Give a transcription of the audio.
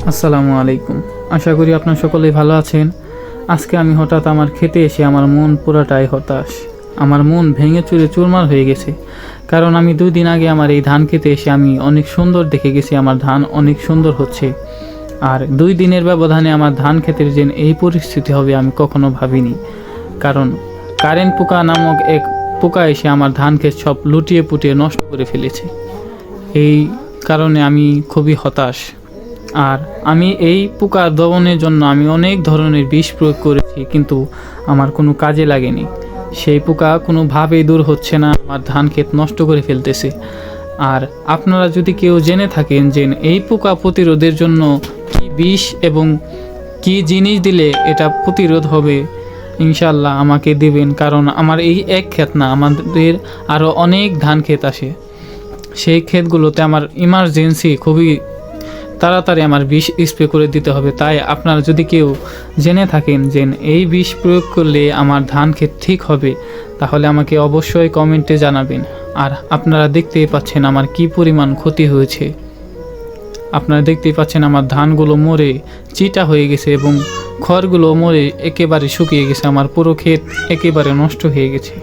আসসালামু আলাইকুম। আশা করি আপনার সকলেই ভালো আছেন। আজকে আমি হঠাৎ আমার খেতে এসে আমার মন পুরাটাই হতাশ। আমার মন ভেঙে চুরে চুরমার হয়ে গেছে। কারণ আমি 2 দিন আগে আমার এই ধান খেতে এসে আমি অনেক সুন্দর দেখে গেছি, আমার ধান অনেক সুন্দর হচ্ছে। আর 2 দিনের ব্যবধানে আমার ধান ক্ষেতের যে এই পরিস্থিতি হবে আমি কখনো ভাবিনি। কারণ কারেন্ট পোকা নামক এক পোকা এসে আমার ধান ক্ষেত সব লুটিয়ে পুটিয়ে নষ্ট করে ফেলেছে। এই কারণে আমি খুবই হতাশ। আর আমি এই পোকা দমনের জন্য আমি অনেক ধরনের বিষ প্রয়োগ করেছি, কিন্তু আমার কোনো কাজে লাগেনি। সেই পোকা কোনোভাবেই দূর হচ্ছে না, আমার ধান ক্ষেত নষ্ট করে ফেলতেছে। আর আপনারা যদি কেউ জেনে থাকেন যে এই পোকা প্রতিরোধের জন্য কী বিষ এবং কী জিনিস দিলে এটা প্রতিরোধ হবে, ইনশাল্লাহ আমাকে দেবেন। কারণ আমার এই এক ক্ষেত না, আমাদের আরও অনেক ধান ক্ষেত আসে। সেই ক্ষেতগুলোতে আমার ইমার্জেন্সি খুবই তাড়াতাড়ি আমার বিষ স্প্রে করে দিতে হবে। তাই আপনারা যদি কেউ জেনে থাকেন যে এই বিষ প্রয়োগ করলে আমার ধান ক্ষেত ঠিক হবে, তাহলে আমাকে অবশ্যই কমেন্টে জানাবেন। আর আপনারা দেখতেই পাচ্ছেন আমার কি পরিমাণ ক্ষতি হয়েছে। আপনারা দেখতেই পাচ্ছেন আমার ধানগুলো মরে চিটা হয়ে গেছে এবং খড়গুলো মরে একেবারে শুকিয়ে গেছে। আমার পুরো ক্ষেত একেবারে নষ্ট হয়ে গেছে।